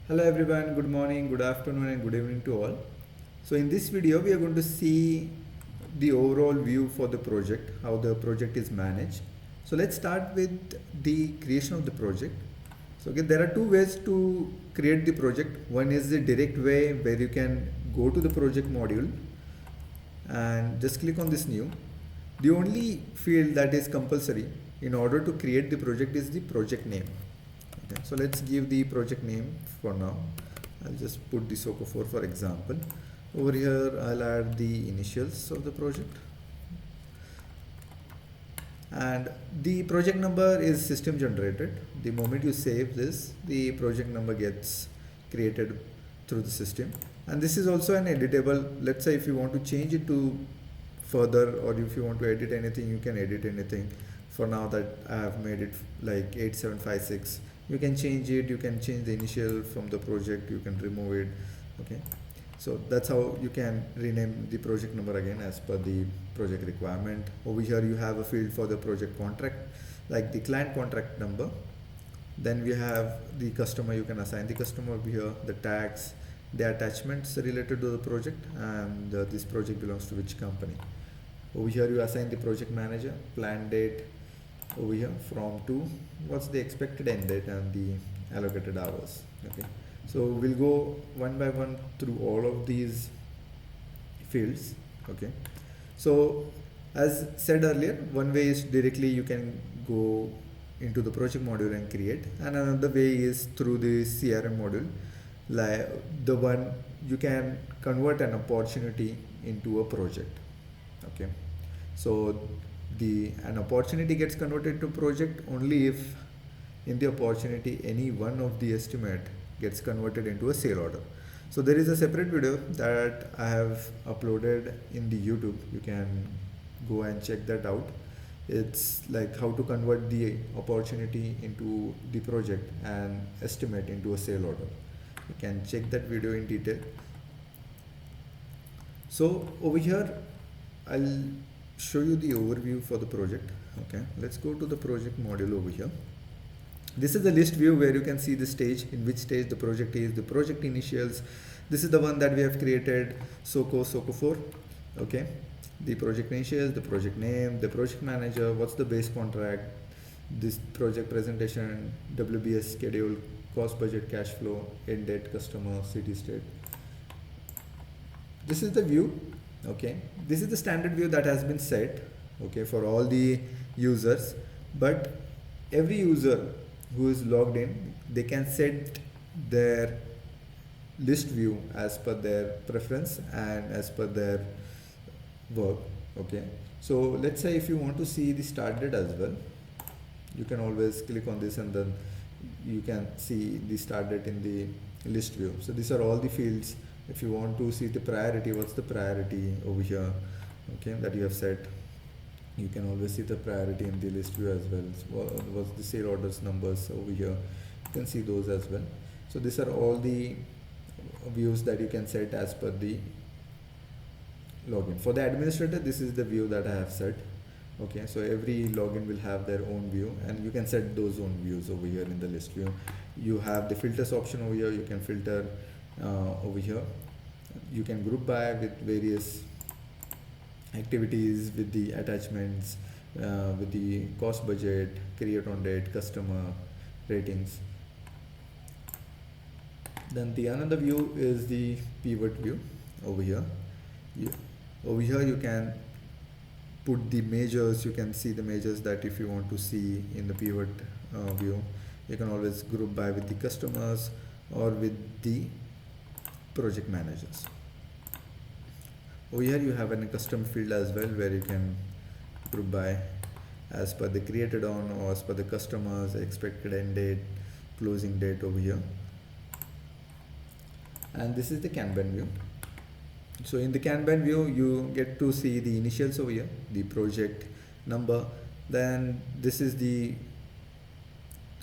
Hello everyone, good morning, good afternoon and good evening to all. So in this video we are going to see the overall view for the project, how the project is managed. So let's start with the creation of the project. So again, there are two ways to create the project. One is the direct way where you can go to the project module and just click on this new. The only field that is compulsory in order to create the project is the project name. Okay, so let's give the project name for now. I'll just put the SOCO4 for example. Over here I'll add the initials of the project, and the project number is system generated. The moment you save this, the project number gets created through the system, and this is also an editable. Let's say if you want to change it to further, or if you want to edit anything, you can edit anything. For now that I have made it like 8756, you can change it, you can change the initial from the project, you can remove it. Okay, so that's how you can rename the project number again as per the project requirement. Over here you have a field for the project contract, like the client contract number. Then we have the customer, you can assign the customer over here, the tags, the attachments related to the project, and this project belongs to which company. Over here you assign the project manager, plan date, over here from to, what's the expected end date and the allocated hours. Okay, so we'll go one by one through all of these fields. Okay, so as said earlier, one way is directly you can go into the project module and create, and another way is through the CRM module, like the one you can convert an opportunity into a project. Okay, so an opportunity gets converted to project only if in the opportunity any one of the estimate gets converted into a sale order. So there is a separate video that I have uploaded in the YouTube. You can go and check that out. It's like how to convert the opportunity into the project and estimate into a sale order. You can check that video in detail. So over here I'll show you the overview for the project. Okay, let's go to the project module over here. This is the list view where you can see the stage, in which stage the project is, the project initials. This is the one that we have created, SOCO4. Okay, the project initials, the project name, the project manager, what's the base contract, this project presentation, WBS schedule, cost, budget, cash flow, end date, customer, city, state. This is the view. Okay, this is the standard view that has been set, okay, for all the users, but every user who is logged in, they can set their list view as per their preference and as per their work. Okay, so let's say if you want to see the start date as well, you can always click on this and then you can see the start date in the list view. So these are all the fields. If you want to see the priority, what's the priority over here, okay, that you have set, you can always see the priority in the list view as well. So what's the sale orders numbers over here, you can see those as well. So these are all the views that you can set as per the login. For the administrator, this is the view that I have set. Okay, so every login will have their own view, and you can set those own views over here in the list view. You have the filters option over here. You can filter over here. You can group by with various activities, with the attachments, with the cost, budget, create on date, customer, ratings. Then the another view is the pivot view over here. Over here you can put the measures. You can see the measures that if you want to see in the pivot view, you can always group by with the customers or with the project managers. Over here you have a custom field as well, where you can group by as per the created on or as per the customers, expected end date, closing date over here. And this is the Kanban view. So in the Kanban view, you get to see the initials over here, the project number, then this is the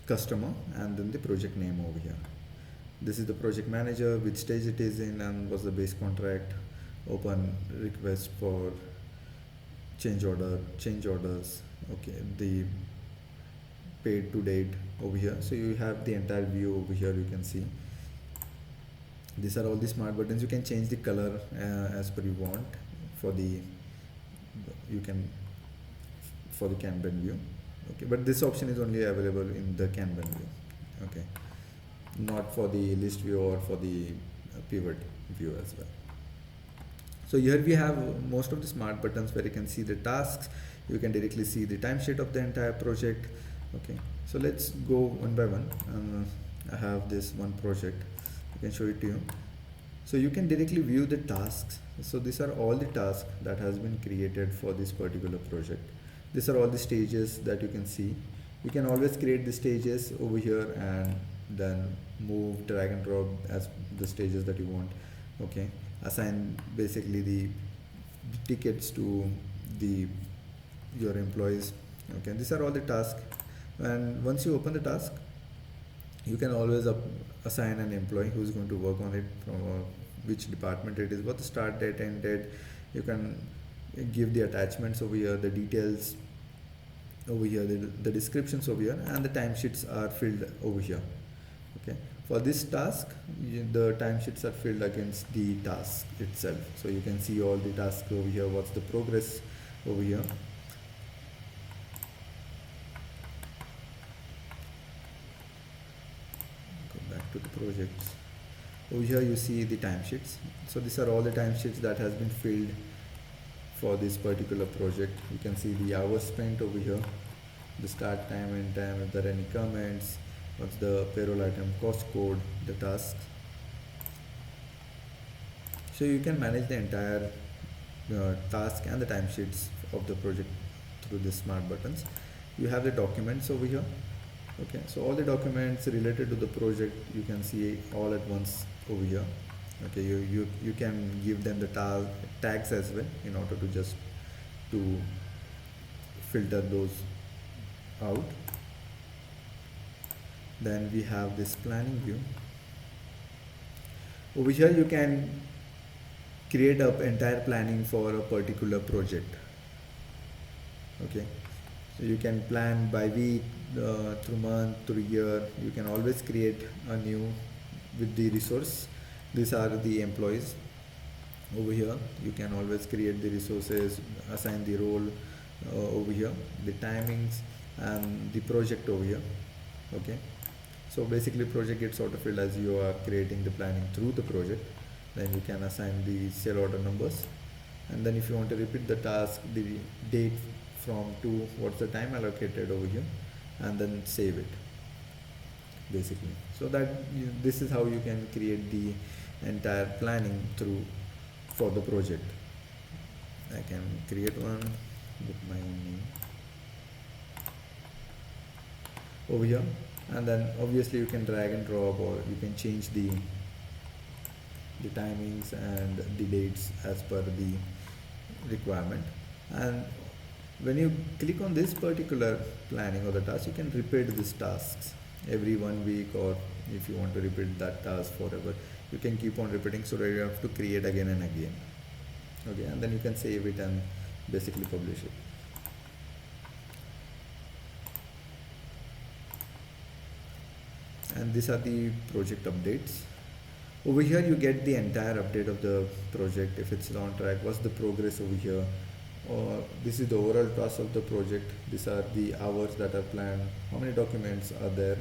customer, and then the project name over here. This is the project manager, which stage it is in, and what's the base contract, open request for change orders. Okay, the paid to date over here. So you have the entire view over here, you can see. These are all the smart buttons. You can change the color as per you want for the, you can, for the Kanban view. Okay, but this option is only available in the Kanban view. Okay, not for the list view or for the pivot view as well. So here we have most of the smart buttons where you can see the tasks. You can directly see the timesheet of the entire project. Okay, so let's go one by one. I have this one project. I can show it to you. So you can directly view the tasks. So these are all the tasks that has been created for this particular project. These are all the stages that you can see. You can always create the stages over here and then move, drag and drop as the stages that you want. Okay, assign basically the tickets to the your employees. Okay, these are all the tasks, and once you open the task, you can always assign an employee who is going to work on it, from which department it is, what the start date, end date. You can give the attachments over here, the details over here, the descriptions over here, and the timesheets are filled over here. Okay, for this task, the timesheets are filled against the task itself, so you can see all the tasks over here, what's the progress over here. Go back to the projects. Over here you see the timesheets. So these are all the timesheets that has been filled for this particular project. You can see the hours spent over here, the start time, end time, if there are any comments, what's the payroll item, cost code, the tasks. So you can manage the entire task and the timesheets of the project through the smart buttons. You have the documents over here. Okay, so all the documents related to the project you can see all at once over here. Okay, you can give them the tags as well in order to just to filter those out. Then we have this planning view. Over here you can create an entire planning for a particular project. Okay, so you can plan by week, through month, through year. You can always create a new with the resource. These are the employees over here. You can always create the resources, assign the role over here, the timings, and the project over here. Okay, so basically project gets auto filled as you are creating the planning through the project. Then you can assign the sale order numbers, and then if you want to repeat the task, the date from to what's the time allocated over here, and then save it basically. So that this is how you can create the entire planning through for the project. I can create one with my own name over here, and then obviously you can drag and drop, or you can change the timings and the dates as per the requirement. And when you click on this particular planning or the task, you can repeat these tasks every 1 week, or if you want to repeat that task forever, you can keep on repeating, so that you have to create again and again. Okay, and then you can save it and basically publish it. And these are the project updates. Over here you get the entire update of the project, if it's on track, what's the progress over here, or this is the overall task of the project. These are the hours that are planned, how many documents are there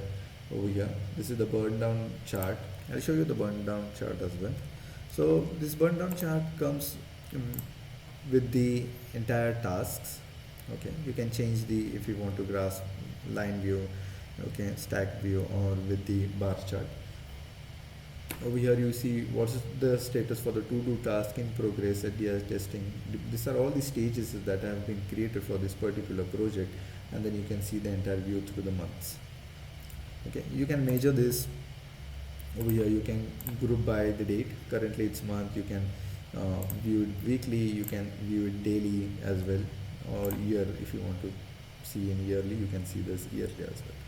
over here. This is the burn down chart. I'll show you the burn down chart as well. So this burn down chart comes with the entire tasks. Okay, you can change the, if you want to grasp line view, okay, stack view, or with the bar chart. Over here you see what's the status for the to-do task, in progress, ADS testing. These are all the stages that have been created for this particular project, and then you can see the entire view through the months. Okay, you can measure this over here. You can group by the date. Currently it's month. You can view it weekly, you can view it daily as well, or year. If you want to see in yearly, you can see this yearly as well.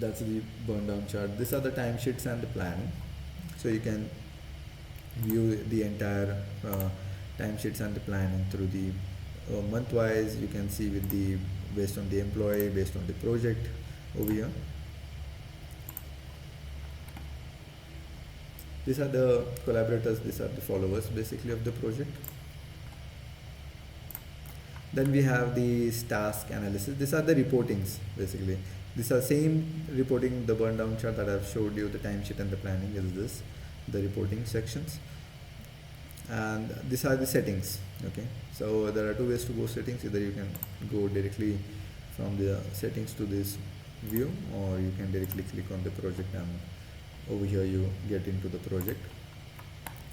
That's the burn down chart. These are the timesheets and the planning. So you can view the entire timesheets and the planning through the month wise. You can see with the based on the employee, based on the project over here. These are the collaborators, these are the followers basically of the project. Then we have the task analysis. These are the reportings basically. These are same reporting, the burn down chart that I've showed you, the timesheet and the planning is this, the reporting sections. And these are the settings. Okay, so there are two ways to go settings. Either you can go directly from the settings to this view, or you can directly click on the project and over here you get into the project.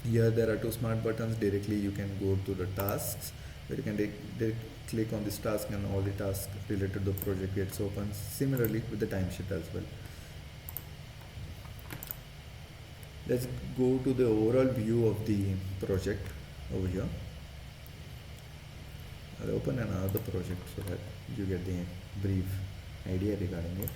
Here there are two smart buttons. Directly you can go to the tasks, where you can click on this task and all the tasks related to the project gets open. Similarly with the timesheet as well. Let's go to the overall view of the project over here. I'll open another project so that you get the brief idea regarding it.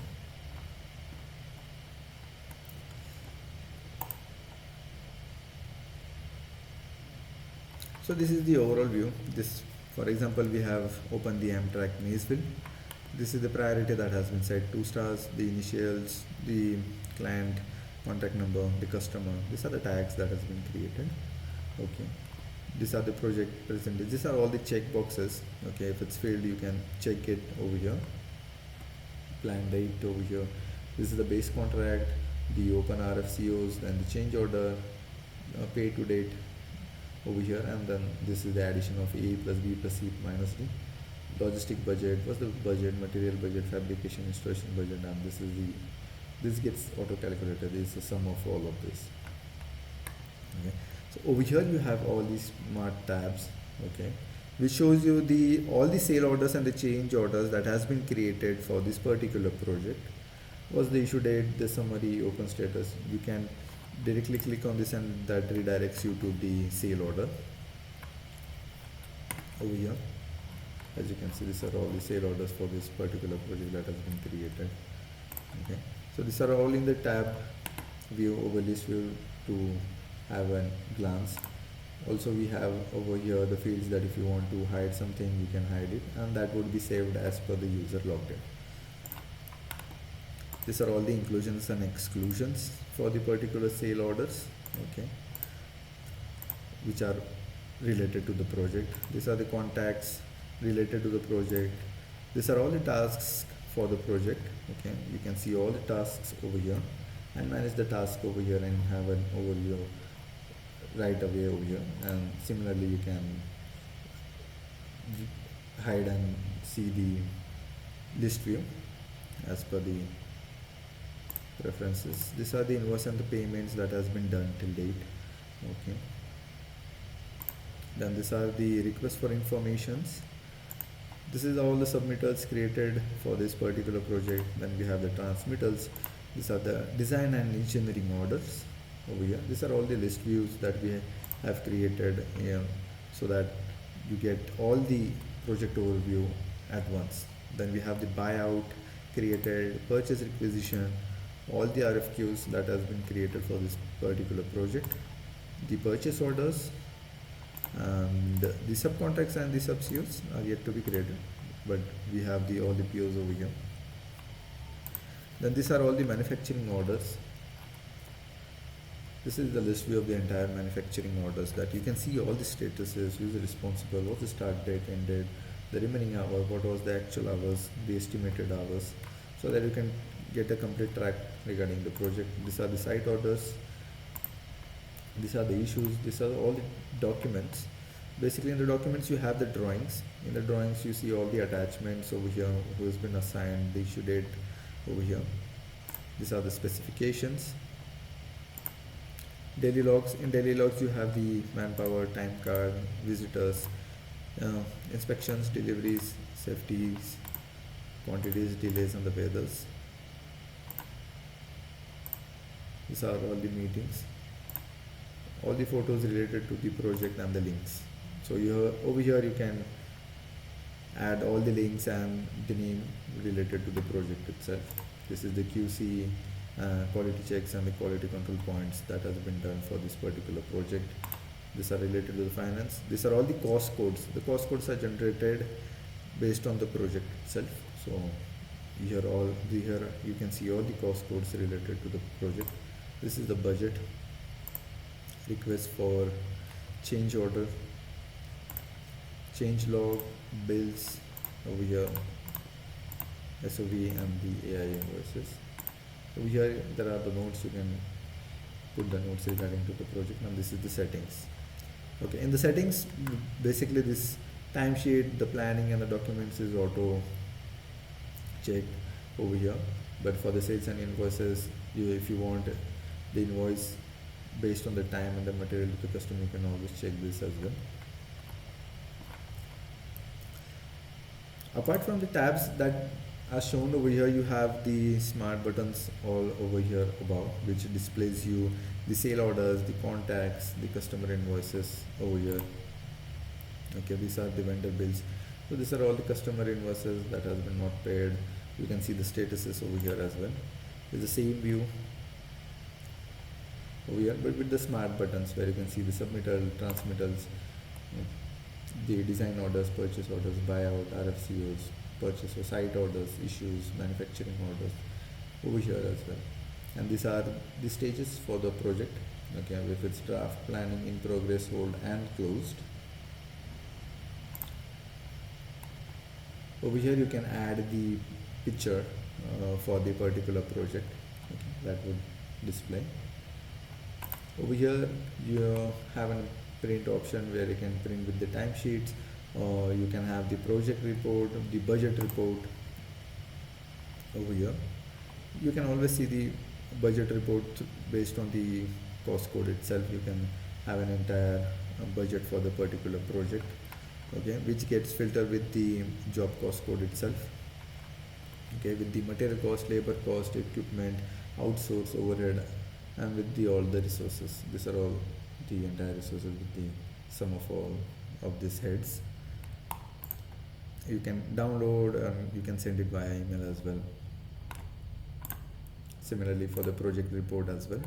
So this is the overall view. This, for example, we have opened the Amtrak Maysville. This is the priority that has been set, 2 stars, the initials, the client, contact number, the customer. These are the tags that has been created. Okay. These are the project percentage. These are all the check boxes. Okay, if it's failed, you can check it over here. Plan date over here. This is the base contract, the open RFCOs, then the change order, pay to date over here, and then this is the addition of A plus B plus C minus D. Logistic budget, what's the budget, material budget, fabrication, installation budget, and this gets auto calculated. This is the sum of all of this. Okay. So over here you have all these smart tabs, okay, which shows you all the sale orders and the change orders that has been created for this particular project. What's the issue date, the summary, open status. You can directly click on this and that redirects you to the sale order over here. As you can see, these are all the sale orders for this particular project that has been created. Okay, so these are all in the tab view, over list view, to have a glance. Also we have over here the fields that if you want to hide something, you can hide it, and that would be saved as per the user logged in. These are all the inclusions and exclusions for the particular sale orders, okay, which are related to the project. These are the contacts related to the project. These are all the tasks for the project. Okay, you can see all the tasks over here and manage the task over here and have an overview right away over here. And similarly, you can hide and see the list view as per the preferences. These are the invoice and the payments that has been done till date. Okay. Then these are the requests for informations. This is all the submittals created for this particular project. Then we have the transmittals. These are the design and engineering orders over here. These are all the list views that we have created here, so that you get all the project overview at once. Then we have the buyout created, purchase requisition, all the RFQs that has been created for this particular project, the purchase orders, and the subcontracts and the subCOs are yet to be created, but we have all the POs over here. Then these are all the manufacturing orders. This is the list view of the entire manufacturing orders, that you can see all the statuses, who is responsible, what's the start date, end date, the remaining hour, what was the actual hours, the estimated hours, so that you can get a complete track regarding the project. These are the site orders. These are the issues. These are all the documents. Basically, in the documents you have the drawings. In the drawings you see all the attachments over here, who has been assigned, the issue date over here. These are the specifications. Daily logs. In daily logs you have the manpower, time card, visitors, inspections, deliveries, safeties, quantities, delays, and the weathers. These are all the meetings, all the photos related to the project, and the links. So over here you can add all the links and the name related to the project itself. This is the QC, quality checks and the quality control points that has been done for this particular project. These are related to the finance. These are all the cost codes. The cost codes are generated based on the project itself. So here you can see all the cost codes related to the project. This is the budget. request for change order, change log, bills over here, SOV and the AI invoices. Over here there are the notes, you can put the notes regarding to the project, and this is the settings. Okay, in the settings, basically this timesheet, the planning and the documents is auto checked over here, but for the sales and invoices, if you want the invoice based on the time and the material to the customer, you can always check this as well. Apart from the tabs that are shown over here, you have the smart buttons all over here above, which displays you the sale orders, the contacts, the customer invoices over here. Okay, these are the vendor bills. So these are all the customer invoices that has been not paid. You can see the statuses over here as well. It's the same view over here, but with the smart buttons where you can see the submittal, transmittals, the design orders, purchase orders, buyout, RFCOs, purchase or site orders, issues, manufacturing orders over here as well. And these are the stages for the project. Okay, if it's draft, planning, in progress, hold and closed. Over here you can add the picture for the particular project. Okay, that would display. Over here you have a print option where you can print with the timesheets, or you can have the project report, the budget report. Over here you can always see the budget report based on the cost code itself. You can have an entire budget for the particular project, okay, which gets filtered with the job cost code itself. Okay, with the material cost, labor cost, equipment, outsource, overhead, and with the all the resources. These are all the entire resources with the sum of all of these heads. You can download and you can send it via email as well. Similarly for the project report as well.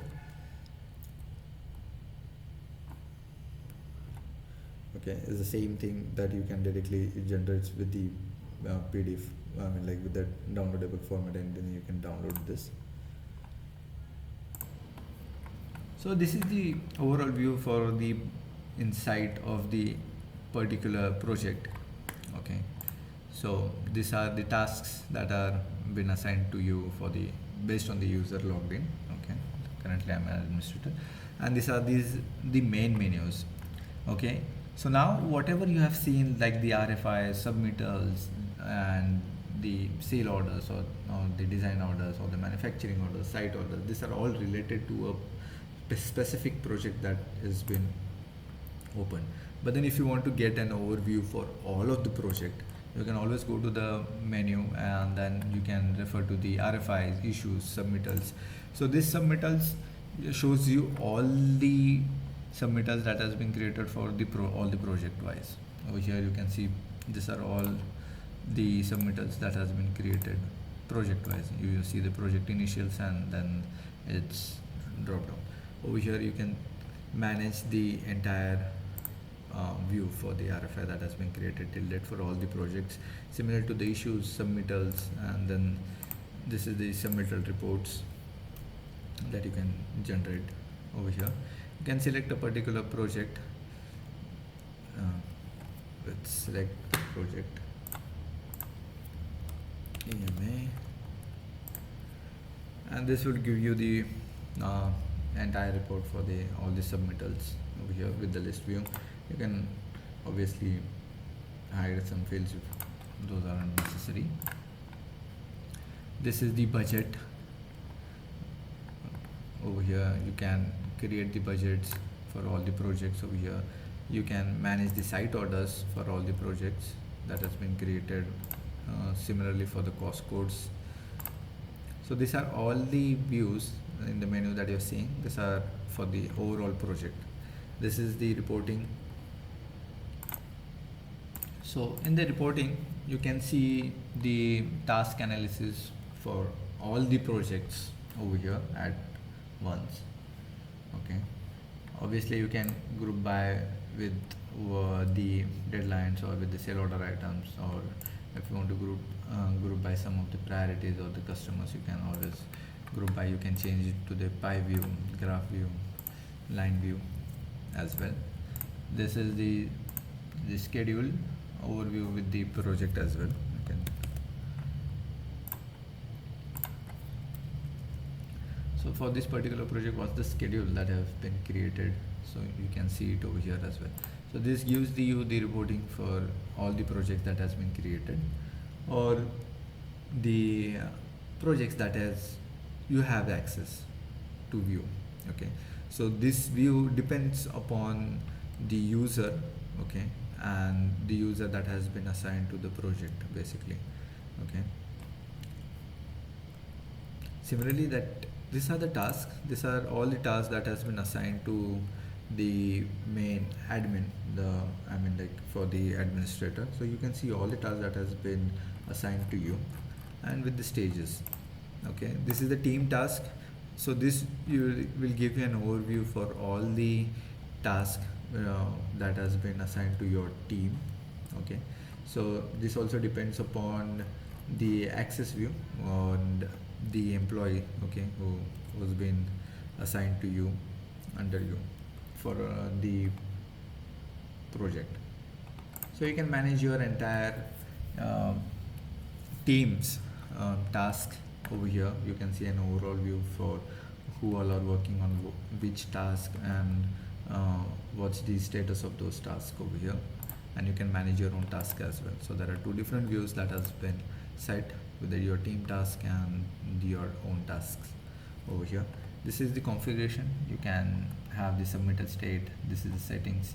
Okay, it's the same thing that you can directly generate with the PDF, I mean like with the downloadable format, and then you can download this. So this is the overall view for the inside of the particular project. Okay, so these are the tasks that are been assigned to you for the based on the user logged in. Okay, currently I'm an administrator, and these are the main menus. Okay, so now whatever you have seen like the RFIs, submittals, and the sale orders, or the design orders, or the manufacturing orders, site orders, these are all related to a specific project that has been open. But then if you want to get an overview for all of the project, you can always go to the menu and then you can refer to the RFIs, issues, submittals. So this submittals shows you all the submittals that has been created for the all the project wise. Over here you can see these are all the submittals that has been created project wise. You see the project initials and then it's drop down. Over here you can manage the entire view for the RFI that has been created till date for all the projects, similar to the issues, submittals, and then this is the submittal reports that you can generate over here. You can select a particular project. Let's select project EMA, and this will give you the entire report for the all the submittals over here with the list view. You can obviously hide some fields if those are unnecessary. This is the budget. Over here you can create the budgets for all the projects. Over here you can manage the site orders for all the projects that has been created, similarly for the cost codes. So these are all the views in the menu that you're seeing. These are for the overall project. This is the reporting. So in the reporting you can see the task analysis for all the projects over here at once. Okay, obviously you can group by with the deadlines or with the sale order items, or if you want to group by some of the priorities or the customers, you can always group by. You can change it to the pie view, graph view, line view. as well. This is the schedule overview with the project as well. You can, so for this particular project, what's the schedule that has been created, so you can see it over here as well. So this gives you the reporting for all the projects that has been created, or the projects that has you have access to view. Okay, so this view depends upon the user, okay, and the user that has been assigned to the project basically. Okay, similarly, that these are the tasks, these are all the tasks that has been assigned to the main admin, the I mean like for the administrator. So you can see all the tasks that has been assigned to you, and with the stages. Okay, this is the team task. So this will give you an overview for all the tasks that has been assigned to your team. Okay, so this also depends upon the access view and the employee, okay, who's been assigned to you under you for the project. So you can manage your entire team's task over here. You can see an overall view for who all are working on which task, and what's the status of those tasks over here, and you can manage your own task as well. So there are two different views that has been set with your team task and your own tasks over here. This is the configuration. You can have the submitted state, this is the settings,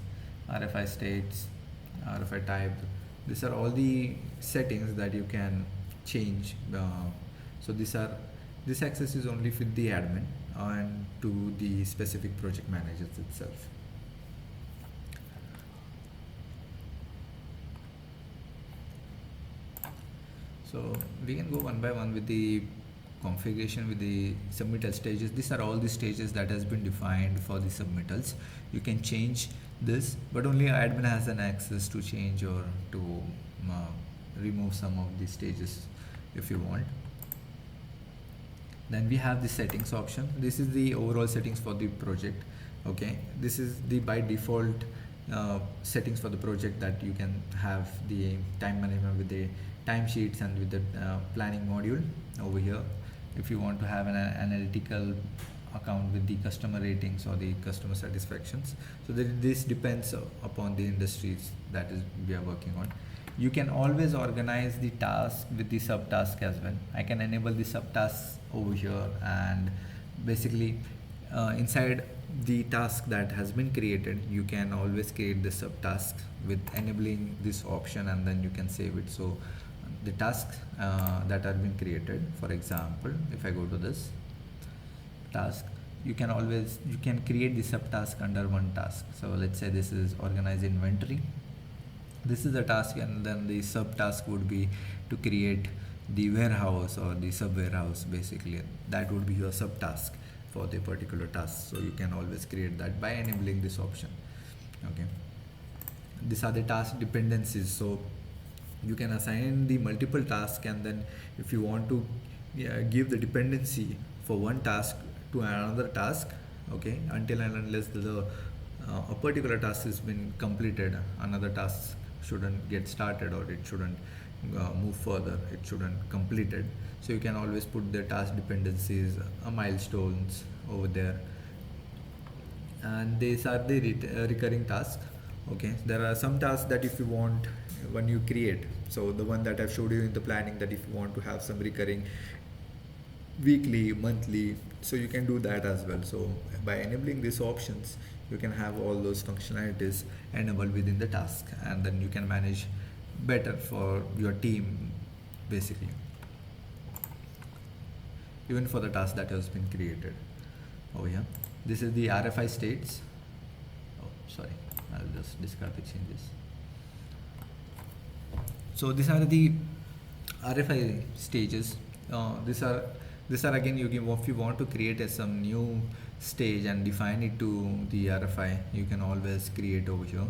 RFI states, RFI type. These are all the settings that you can change. So this access is only with the admin and to the specific project managers itself. So we can go one by one with the configuration with the submittal stages. These are all the stages that has been defined for the submittals. You can change this, but only admin has an access to change or to remove some of the stages if you want. Then we have the settings option. This is the overall settings for the project. Okay, this is the by default settings for the project, that you can have the time management with the timesheets and with the planning module over here. If you want to have an analytical account with the customer ratings or the customer satisfactions, so this depends upon the industries that is we are working on. You can always organize the task with the subtask as well. I can enable the subtasks over here, and basically inside the task that has been created, you can always create the subtask with enabling this option, and then you can save it. So the tasks that have been created, for example, if I go to this task, you can create the subtask under one task. So let's say this is organize inventory. This is the task, and then the subtask would be to create the warehouse or the sub warehouse. Basically, that would be your subtask for the particular task. So you can always create that by enabling this option. Okay, these are the task dependencies. So you can assign the multiple tasks, and then if you want to give the dependency for one task to another task, okay, until and unless a particular task has been completed, another task shouldn't get started, or it shouldn't move further, it shouldn't completed. So you can always put the task dependencies, milestones over there, and these are the recurring tasks. Okay, there are some tasks that if you want, when you create, so the one that I've showed you in the planning, that if you want to have some recurring weekly, monthly, so you can do that as well. So by enabling these options, you can have all those functionalities enabled within the task, and then you can manage better for your team basically, even for the task that has been created. Oh yeah, this is the RFI states. Oh sorry, I'll just discard the changes. So these are the RFI stages. These are again, if you want to create some new stage and define it to the RFI, you can always create over here.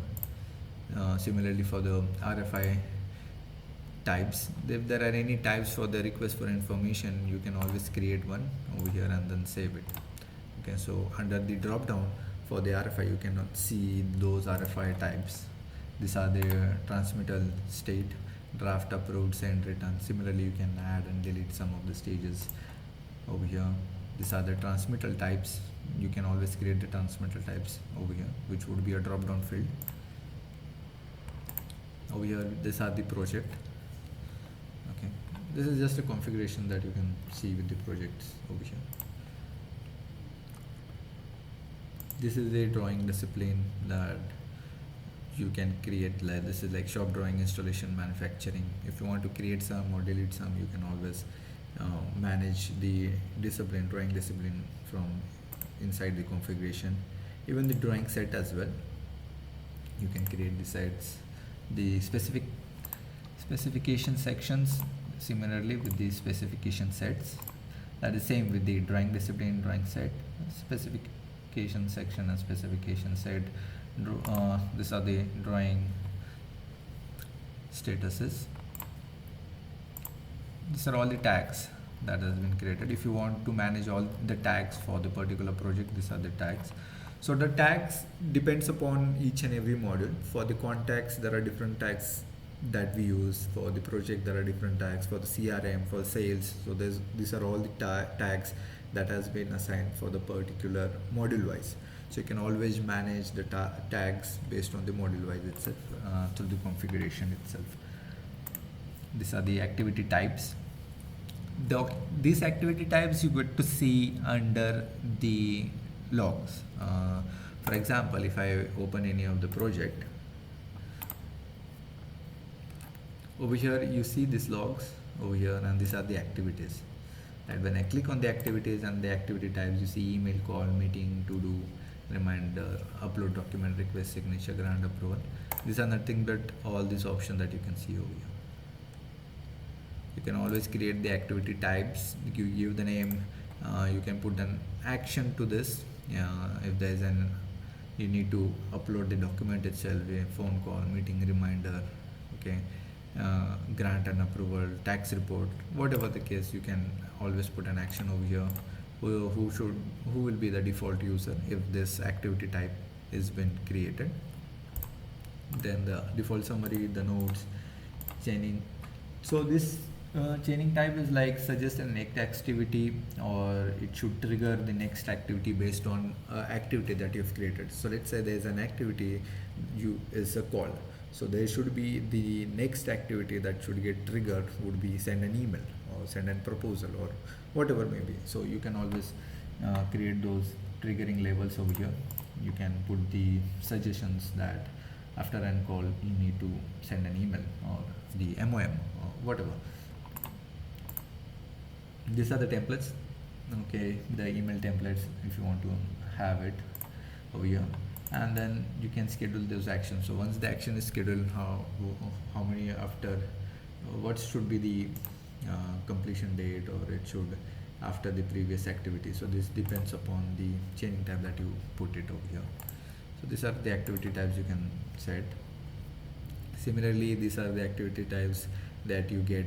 Similarly for the RFI types, if there are any types for the request for information, you can always create one over here and then save it. Okay, so under the drop down for the RFI, you cannot see those RFI types. These are the transmittal state, draft, approved, send, return. Similarly, you can add and delete some of the stages over here. These are the transmittal types. You can always create the transmittal types over here, which would be a drop down field. Over here, these are the project. Okay, this is just a configuration that you can see with the projects over here. This is a drawing discipline that you can create. Like this is like shop drawing, installation, manufacturing. If you want to create some or delete some, you can always manage the discipline, drawing discipline from inside the configuration. Even the drawing set as well, you can create the sets, the specification sections. Similarly with the specification sets, that is same with the drawing discipline, drawing set, specification section and specification set. These are the drawing statuses. These are all the tags that has been created. If you want to manage all the tags for the particular project, these are the tags. So the tags depends upon each and every module. For the contacts, there are different tags that we use. For the project, there are different tags. For the CRM, for sales, so these are all the tags that has been assigned for the particular module wise. So you can always manage the tags based on the module wise itself through the configuration itself. These are the activity types. These activity types you get to see under the logs. For example, if I open any of the project, over here you see these logs over here, and these are the activities. And when I click on the activities and the activity types, you see email, call, meeting, to do, reminder, upload document, request, signature, grant approval. These are nothing but all these options that you can see over here. You can always create the activity types. You give the name. You can put an action to this. If there is you need to upload the document itself, a phone call, meeting, reminder, okay, grant and approval, tax report, whatever the case, you can always put an action over here. Who will be the default user if this activity type is been created. Then the default summary, the nodes, chaining. So this chaining type is like suggest a next activity, or it should trigger the next activity based on activity that you've created. So let's say there's an activity is a call. So there should be the next activity that should get triggered would be send an email or send a proposal or whatever may be. So you can always create those triggering labels over here. You can put the suggestions that after an call you need to send an email or the MOM or whatever. These are the templates, okay, the email templates if you want to have it over here. And then you can schedule those actions. So once the action is scheduled, how many after, what should be the completion date, or it should after the previous activity. So this depends upon the chaining type that you put it over here. So these are the activity types you can set. Similarly, these are the activity types that you get.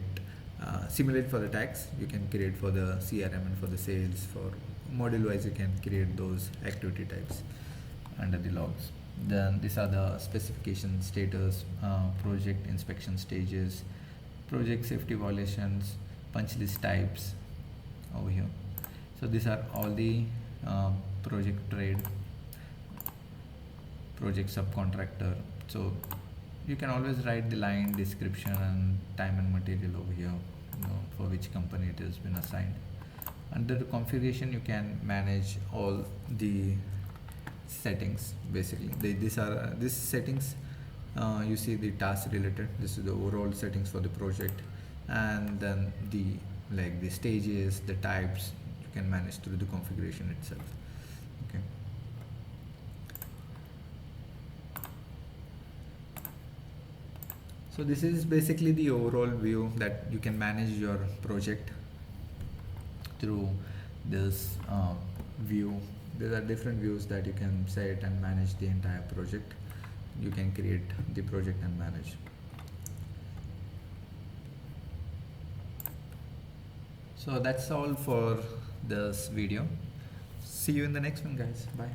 Similarly for the tags, you can create for the CRM and for the sales. For module wise, you can create those activity types under the logs. Then these are the specification status, project inspection stages, project safety violations, punch list types over here. So these are all the project trade, project subcontractor. So you can always write the line description and time and material over here, for which company it has been assigned. Under the configuration, you can manage all the settings. Basically these settings, you see the task related. This is the overall settings for the project, and then the stages, the types you can manage through the configuration itself. Okay. So this is basically the overall view that you can manage your project through this view. There are different views that you can set and manage the entire project. You can create the project and manage. So that's all for this video. See you in the next one, guys. Bye.